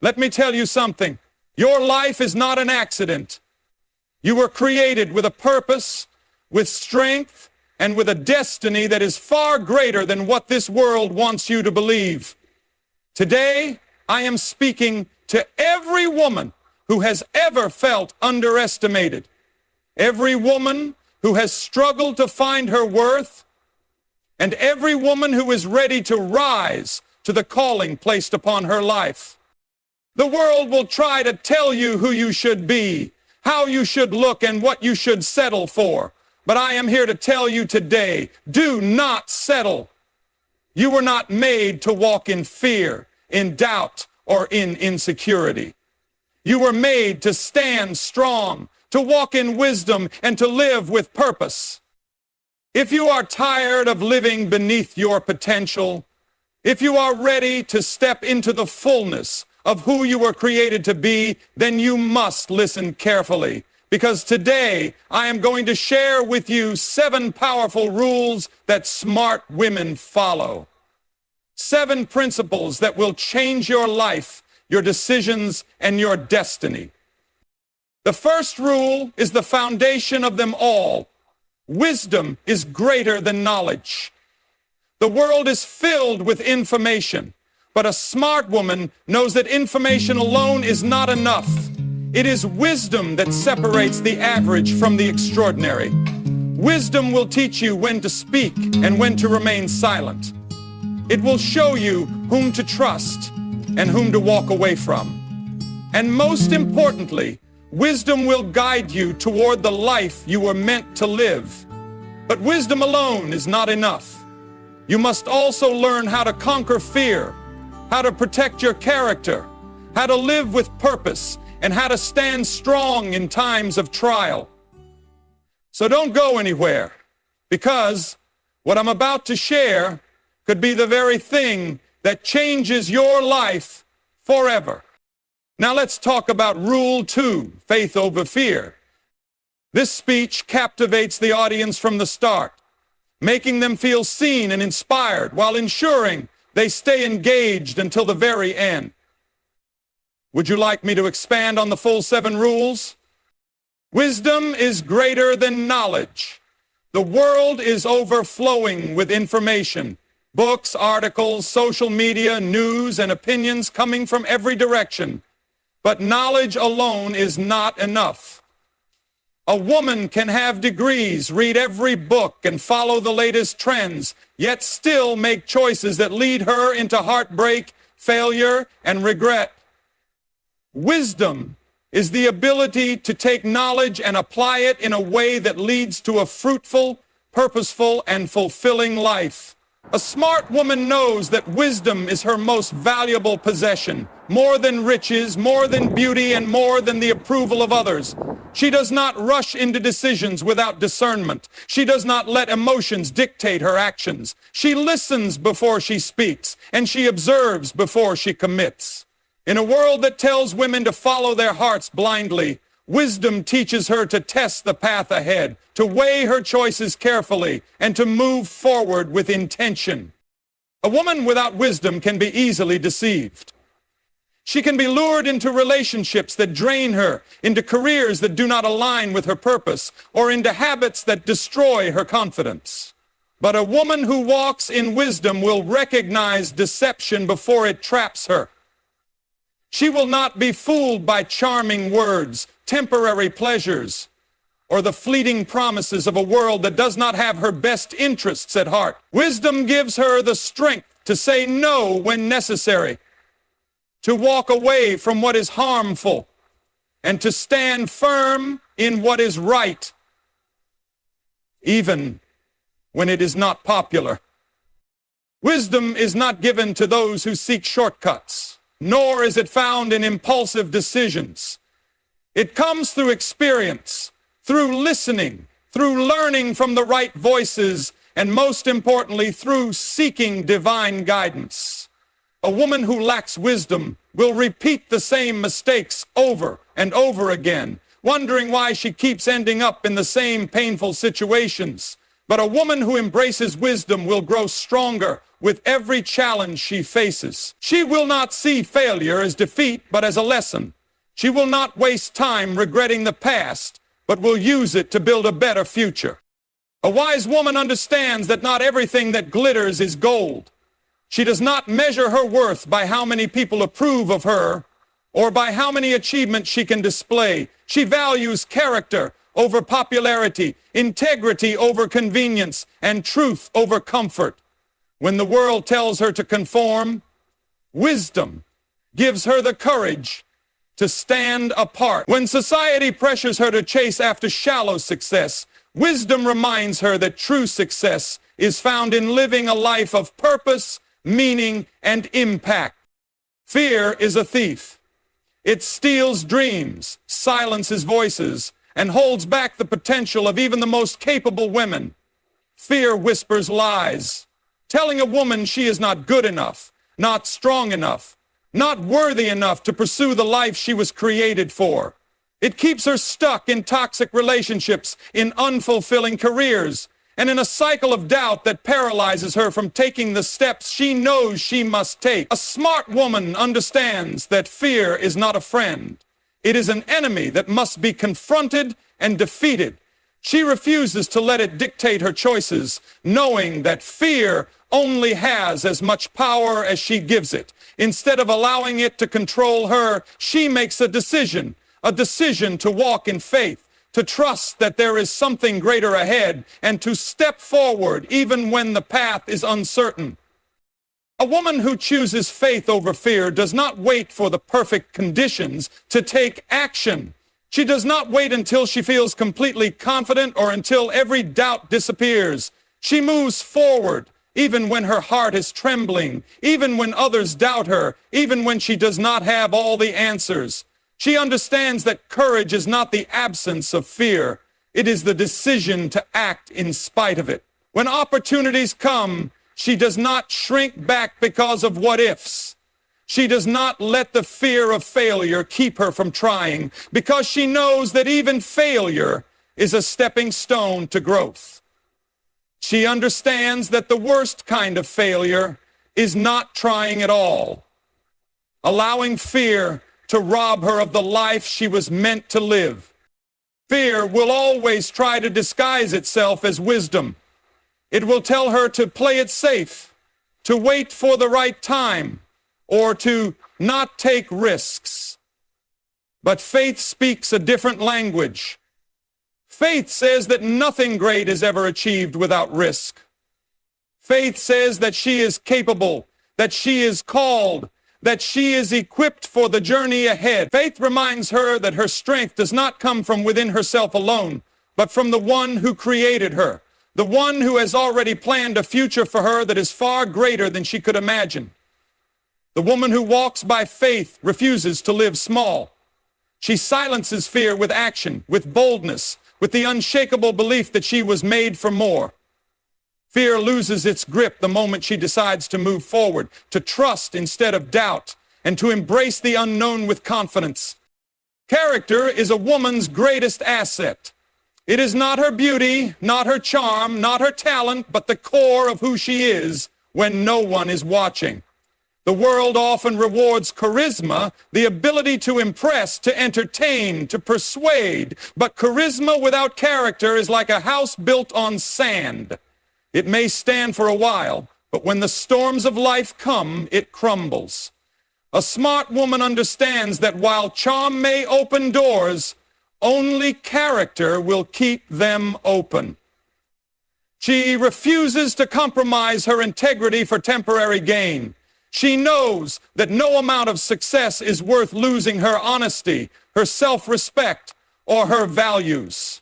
Let me tell you something. Your life is not an accident. You were created with a purpose, with strength, and with a destiny that is far greater than what this world wants you to believe. Today, I am speaking to every woman who has ever felt underestimated, every woman who has struggled to find her worth, and every woman who is ready to rise to the calling placed upon her life. The world will try to tell you who you should be, how you should look, and what you should settle for. But I am here to tell you today, do not settle. You were not made to walk in fear, in doubt, or in insecurity. You were made to stand strong, to walk in wisdom, and to live with purpose. If you are tired of living beneath your potential, if you are ready to step into the fullness of who you were created to be, then you must listen carefully. Because today, I am going to share with you 7 powerful rules that smart women follow. 7 principles that will change your life, your decisions, and your destiny. The first rule is the foundation of them all. Wisdom is greater than knowledge. The world is filled with information, but a smart woman knows that information alone is not enough. It is wisdom that separates the average from the extraordinary. Wisdom will teach you when to speak and when to remain silent. It will show you whom to trust and whom to walk away from. And most importantly, wisdom will guide you toward the life you were meant to live. But wisdom alone is not enough. You must also learn how to conquer fear, how to protect your character, how to live with purpose, and how to stand strong in times of trial. So don't go anywhere, because what I'm about to share could be the very thing that changes your life forever. Now let's talk about Rule 2, faith over fear. This speech captivates the audience from the start, making them feel seen and inspired while ensuring they stay engaged until the very end. Would you like me to expand on the full 7 rules? Wisdom is greater than knowledge. The world is overflowing with information. Books, articles, social media, news, and opinions coming from every direction. But knowledge alone is not enough. A woman can have degrees, read every book, and follow the latest trends, yet still make choices that lead her into heartbreak, failure, and regret. Wisdom is the ability to take knowledge and apply it in a way that leads to a fruitful, purposeful, and fulfilling life. A smart woman knows that wisdom is her most valuable possession, more than riches, more than beauty, and more than the approval of others. She does not rush into decisions without discernment. She does not let emotions dictate her actions. She listens before she speaks, and she observes before she commits. In a world that tells women to follow their hearts blindly, wisdom teaches her to test the path ahead, to weigh her choices carefully, and to move forward with intention. A woman without wisdom can be easily deceived. She can be lured into relationships that drain her, into careers that do not align with her purpose, or into habits that destroy her confidence. But a woman who walks in wisdom will recognize deception before it traps her. She will not be fooled by charming words, temporary pleasures, or the fleeting promises of a world that does not have her best interests at heart. Wisdom gives her the strength to say no when necessary, to walk away from what is harmful, and to stand firm in what is right, even when it is not popular. Wisdom is not given to those who seek shortcuts, nor is it found in impulsive decisions. It comes through experience, through listening, through learning from the right voices, and most importantly, through seeking divine guidance. A woman who lacks wisdom will repeat the same mistakes over and over again, wondering why she keeps ending up in the same painful situations. But a woman who embraces wisdom will grow stronger with every challenge she faces. She will not see failure as defeat, but as a lesson. She will not waste time regretting the past, but will use it to build a better future. A wise woman understands that not everything that glitters is gold. She does not measure her worth by how many people approve of her or by how many achievements she can display. She values character over popularity, integrity over convenience, and truth over comfort. When the world tells her to conform, wisdom gives her the courage to stand apart. When society pressures her to chase after shallow success, wisdom reminds her that true success is found in living a life of purpose, meaning, and impact. Fear is a thief. It steals dreams, silences voices, and holds back the potential of even the most capable women. Fear whispers lies, telling a woman she is not good enough, not strong enough, not worthy enough to pursue the life she was created for. It keeps her stuck in toxic relationships, in unfulfilling careers, and in a cycle of doubt that paralyzes her from taking the steps she knows she must take. A smart woman understands that fear is not a friend. It is an enemy that must be confronted and defeated. She refuses to let it dictate her choices, knowing that fear only has as much power as she gives it. Instead of allowing it to control her, she makes a decision to walk in faith, to trust that there is something greater ahead, and to step forward even when the path is uncertain. A woman who chooses faith over fear does not wait for the perfect conditions to take action. She does not wait until she feels completely confident or until every doubt disappears. She moves forward, even when her heart is trembling, even when others doubt her, even when she does not have all the answers. She understands that courage is not the absence of fear. It is the decision to act in spite of it. When opportunities come, she does not shrink back because of what-ifs. She does not let the fear of failure keep her from trying, because she knows that even failure is a stepping stone to growth. She understands that the worst kind of failure is not trying at all, allowing fear to rob her of the life she was meant to live. Fear will always try to disguise itself as wisdom. It will tell her to play it safe, to wait for the right time, or to not take risks. But faith speaks a different language. Faith says that nothing great is ever achieved without risk. Faith says that she is capable, that she is called, that she is equipped for the journey ahead. Faith reminds her that her strength does not come from within herself alone, but from the one who created her, the one who has already planned a future for her that is far greater than she could imagine. The woman who walks by faith refuses to live small. She silences fear with action, with boldness, with the unshakable belief that she was made for more. Fear loses its grip the moment she decides to move forward, to trust instead of doubt, and to embrace the unknown with confidence. Character is a woman's greatest asset. It is not her beauty, not her charm, not her talent, but the core of who she is when no one is watching. The world often rewards charisma, the ability to impress, to entertain, to persuade. But charisma without character is like a house built on sand. It may stand for a while, but when the storms of life come, it crumbles. A smart woman understands that while charm may open doors, only character will keep them open. She refuses to compromise her integrity for temporary gain. She knows that no amount of success is worth losing her honesty, her self-respect, or her values.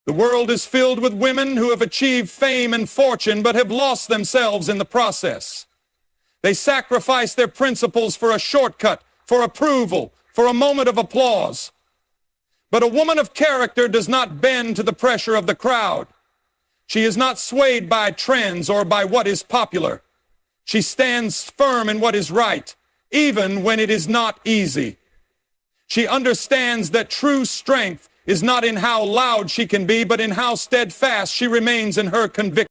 The world is filled with women who have achieved fame and fortune but have lost themselves in the process. They sacrifice their principles for a shortcut, for approval, for a moment of applause. But a woman of character does not bend to the pressure of the crowd. She is not swayed by trends or by what is popular. She stands firm in what is right, even when it is not easy. She understands that true strength is not in how loud she can be, but in how steadfast she remains in her conviction.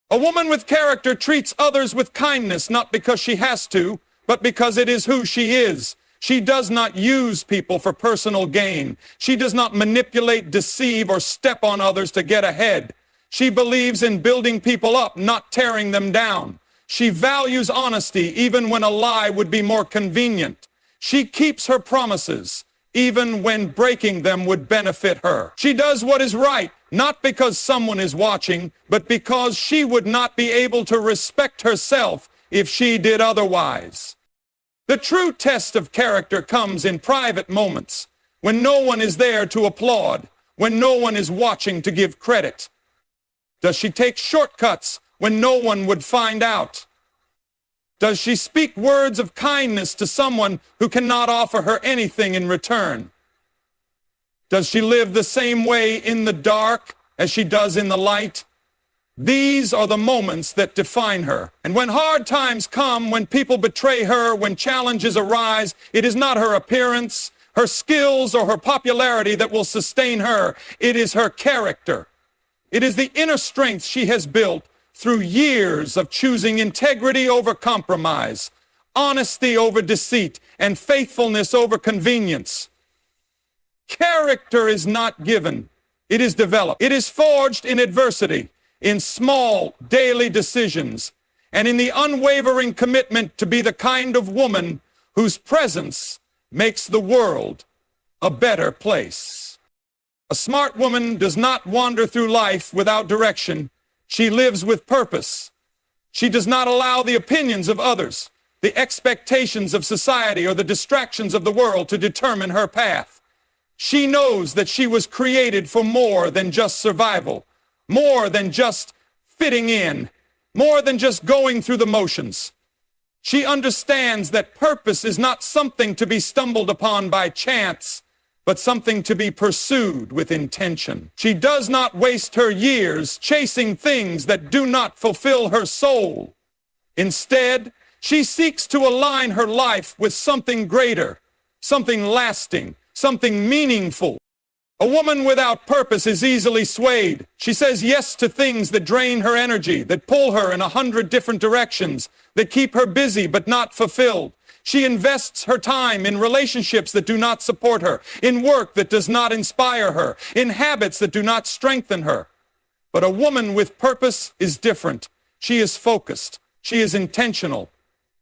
A woman with character treats others with kindness, not because she has to, but because it is who she is. She does not use people for personal gain. She does not manipulate, deceive, or step on others to get ahead. She believes in building people up, not tearing them down. She values honesty even when a lie would be more convenient. She keeps her promises even when breaking them would benefit her. She does what is right, not because someone is watching, but because she would not be able to respect herself if she did otherwise. The true test of character comes in private moments, when no one is there to applaud, when no one is watching to give credit. Does she take shortcuts when no one would find out? Does she speak words of kindness to someone who cannot offer her anything in return? Does she live the same way in the dark as she does in the light? These are the moments that define her. And when hard times come, when people betray her, when challenges arise, it is not her appearance, her skills, or her popularity that will sustain her. It is her character. It is the inner strength she has built through years of choosing integrity over compromise, honesty over deceit, and faithfulness over convenience. Character is not given. It is developed. It is forged in adversity, in small daily decisions, and in the unwavering commitment to be the kind of woman whose presence makes the world a better place. A smart woman does not wander through life without direction. She lives with purpose. She does not allow the opinions of others, the expectations of society, or the distractions of the world to determine her path. She knows that she was created for more than just survival, more than just fitting in, more than just going through the motions. She understands that purpose is not something to be stumbled upon by chance, but something to be pursued with intention. She does not waste her years chasing things that do not fulfill her soul. Instead, she seeks to align her life with something greater, something lasting, something meaningful. A woman without purpose is easily swayed. She says yes to things that drain her energy, that pull her in 100 different directions, that keep her busy but not fulfilled. She invests her time in relationships that do not support her, in work that does not inspire her, in habits that do not strengthen her. But a woman with purpose is different. She is focused. She is intentional.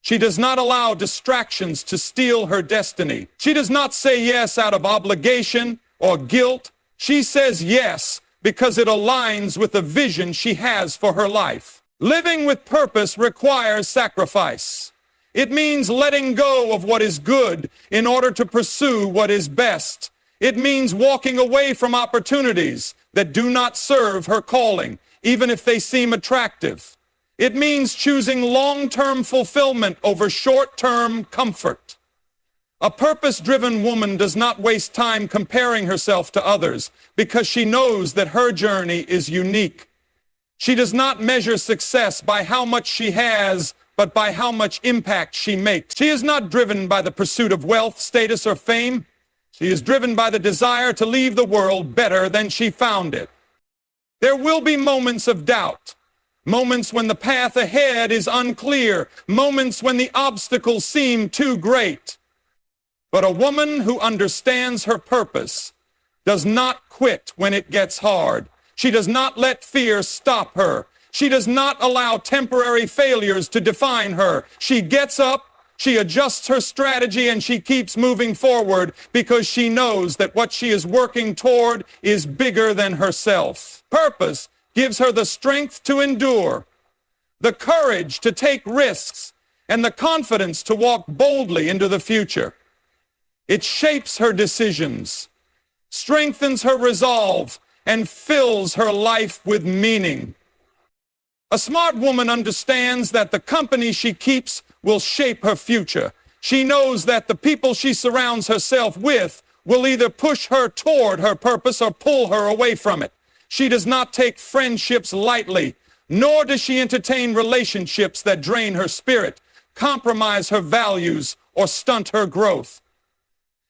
She does not allow distractions to steal her destiny. She does not say yes out of obligation or guilt. She says yes because it aligns with the vision she has for her life. Living with purpose requires sacrifice. It means letting go of what is good in order to pursue what is best. It means walking away from opportunities that do not serve her calling, even if they seem attractive. It means choosing long-term fulfillment over short-term comfort. A purpose-driven woman does not waste time comparing herself to others because she knows that her journey is unique. She does not measure success by how much she has, but by how much impact she makes. She is not driven by the pursuit of wealth, status, or fame. She is driven by the desire to leave the world better than she found it. There will be moments of doubt, moments when the path ahead is unclear, moments when the obstacles seem too great. But a woman who understands her purpose does not quit when it gets hard. She does not let fear stop her. She does not allow temporary failures to define her. She gets up, she adjusts her strategy, and she keeps moving forward because she knows that what she is working toward is bigger than herself. Purpose gives her the strength to endure, the courage to take risks, and the confidence to walk boldly into the future. It shapes her decisions, strengthens her resolve, and fills her life with meaning. A smart woman understands that the company she keeps will shape her future. She knows that the people she surrounds herself with will either push her toward her purpose or pull her away from it. She does not take friendships lightly, nor does she entertain relationships that drain her spirit, compromise her values, or stunt her growth.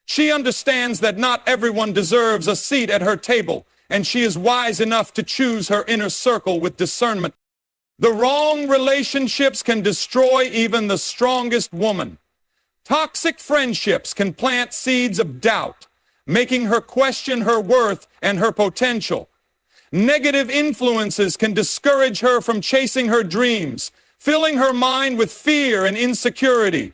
She understands that not everyone deserves a seat at her table, and she is wise enough to choose her inner circle with discernment. The wrong relationships can destroy even the strongest woman. Toxic friendships can plant seeds of doubt, making her question her worth and her potential. Negative influences can discourage her from chasing her dreams, filling her mind with fear and insecurity.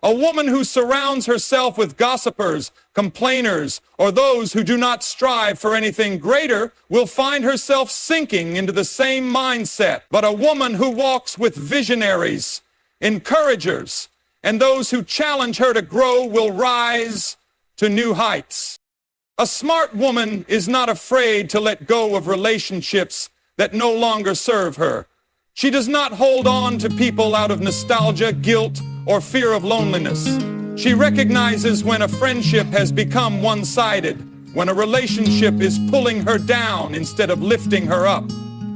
A woman who surrounds herself with gossipers, complainers, or those who do not strive for anything greater will find herself sinking into the same mindset. But a woman who walks with visionaries, encouragers, and those who challenge her to grow will rise to new heights. A smart woman is not afraid to let go of relationships that no longer serve her. She does not hold on to people out of nostalgia, guilt, or fear of loneliness. She recognizes when a friendship has become one-sided, when a relationship is pulling her down instead of lifting her up.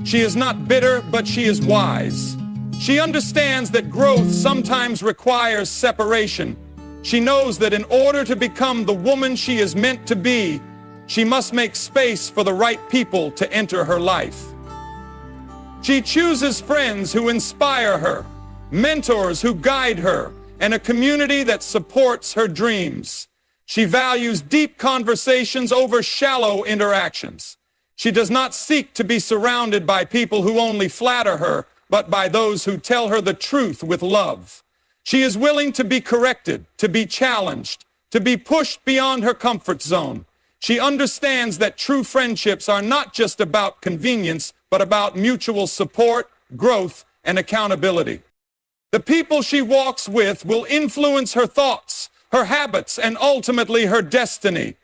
She is not bitter, but she is wise. She understands that growth sometimes requires separation. She knows that in order to become the woman she is meant to be, she must make space for the right people to enter her life. She chooses friends who inspire her, mentors who guide her, and a community that supports her dreams. She values deep conversations over shallow interactions. She does not seek to be surrounded by people who only flatter her, but by those who tell her the truth with love. She is willing to be corrected, to be challenged, to be pushed beyond her comfort zone. She understands that true friendships are not just about convenience, but about mutual support, growth, and accountability. The people she walks with will influence her thoughts, her habits, and ultimately her destiny.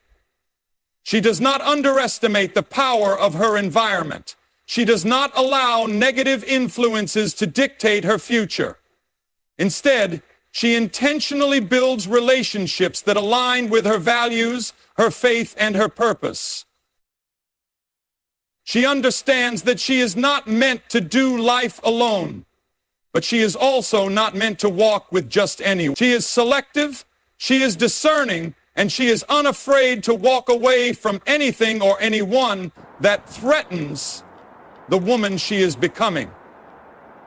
She does not underestimate the power of her environment. She does not allow negative influences to dictate her future. Instead, she intentionally builds relationships that align with her values, her faith, and her purpose. She understands that she is not meant to do life alone, but she is also not meant to walk with just anyone. She is selective, she is discerning, and she is unafraid to walk away from anything or anyone that threatens the woman she is becoming.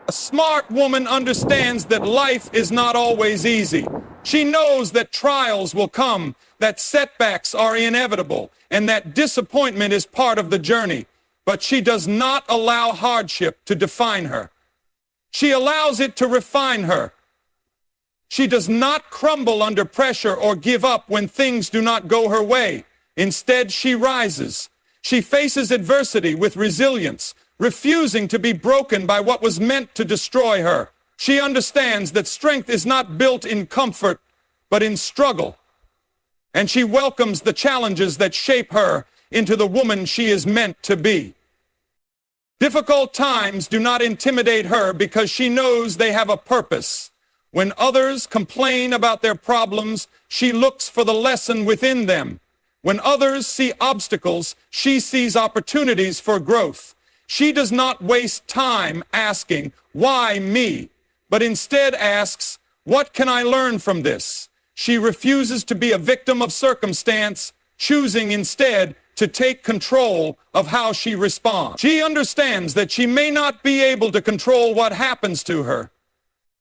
A smart woman understands that life is not always easy. She knows that trials will come, that setbacks are inevitable, and that disappointment is part of the journey. But she does not allow hardship to define her. She allows it to refine her. She does not crumble under pressure or give up when things do not go her way. Instead, she rises. She faces adversity with resilience, refusing to be broken by what was meant to destroy her. She understands that strength is not built in comfort, but in struggle. And she welcomes the challenges that shape her into the woman she is meant to be. Difficult times do not intimidate her because she knows they have a purpose. When others complain about their problems, she looks for the lesson within them. When others see obstacles, she sees opportunities for growth. She does not waste time asking, "Why me?" but instead asks, "What can I learn from this?" She refuses to be a victim of circumstance, choosing instead to take control of how she responds. She understands that she may not be able to control what happens to her,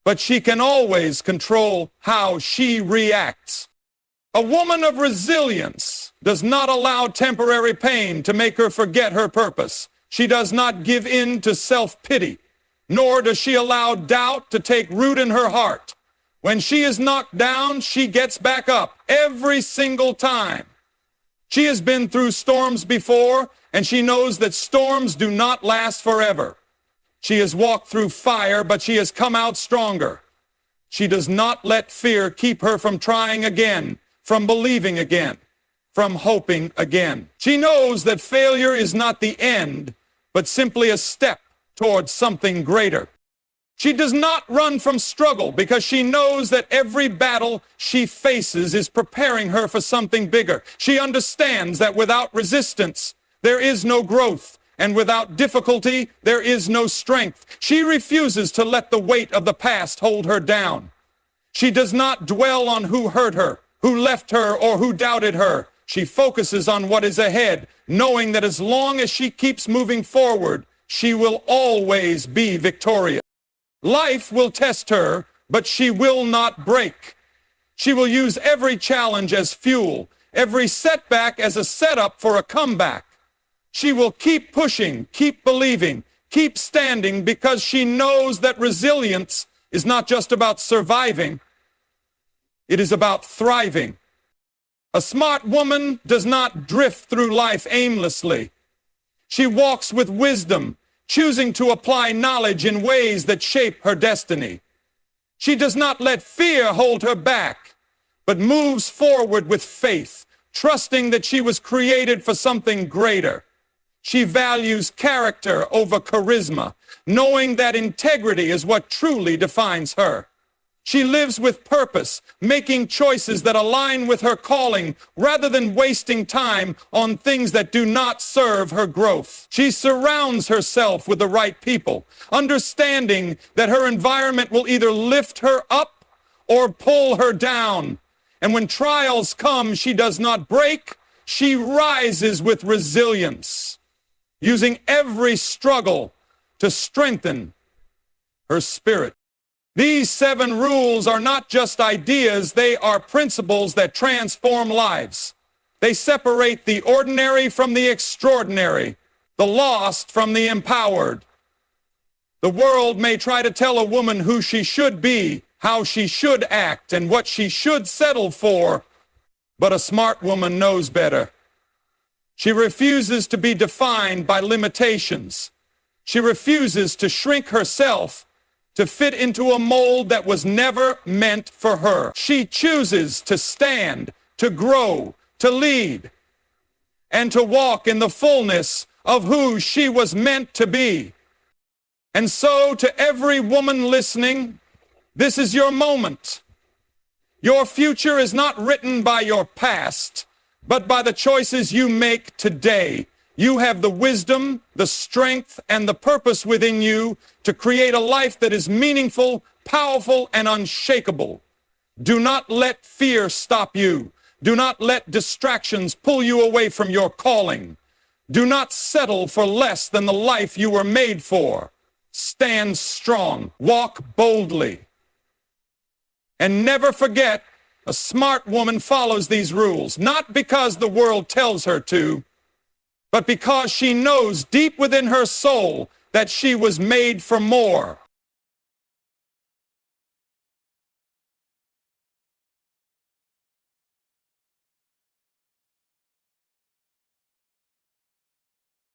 but she can always control how she reacts. A woman of resilience does not allow temporary pain to make her forget her purpose. She does not give in to self-pity, nor does she allow doubt to take root in her heart. When she is knocked down, she gets back up every single time. She has been through storms before, and she knows that storms do not last forever. She has walked through fire, but she has come out stronger. She does not let fear keep her from trying again, from believing again, from hoping again. She knows that failure is not the end, but simply a step towards something greater. She does not run from struggle because she knows that every battle she faces is preparing her for something bigger. She understands that without resistance, there is no growth, and without difficulty, there is no strength. She refuses to let the weight of the past hold her down. She does not dwell on who hurt her who left her or who doubted her. She focuses on what is ahead, knowing that as long as she keeps moving forward, she will always be victorious. Life will test her, but she will not break. She will use every challenge as fuel, every setback as a setup for a comeback. She will keep pushing, keep believing, keep standing, because she knows that resilience is not just about surviving, it is about thriving. A smart woman does not drift through life aimlessly. She walks with wisdom, choosing to apply knowledge in ways that shape her destiny. She does not let fear hold her back, but moves forward with faith, trusting that she was created for something greater. She values character over charisma, knowing that integrity is what truly defines her. She lives with purpose, making choices that align with her calling rather than wasting time on things that do not serve her growth. She surrounds herself with the right people, understanding that her environment will either lift her up or pull her down. And when trials come, she does not break, she rises with resilience, using every struggle to strengthen her spirit. These 7 rules are not just ideas, they are principles that transform lives. They separate the ordinary from the extraordinary, the lost from the empowered. The world may try to tell a woman who she should be, how she should act, and what she should settle for, but a smart woman knows better. She refuses to be defined by limitations. She refuses to shrink herself to fit into a mold that was never meant for her. She chooses to stand, to grow, to lead, and to walk in the fullness of who she was meant to be. And so, to every woman listening, this is your moment. Your future is not written by your past, but by the choices you make today. You have the wisdom, the strength, and the purpose within you to create a life that is meaningful, powerful, and unshakable. Do not let fear stop you. Do not let distractions pull you away from your calling. Do not settle for less than the life you were made for. Stand strong. Walk boldly. And never forget, a smart woman follows these rules, not because the world tells her to, but because she knows deep within her soul that she was made for more.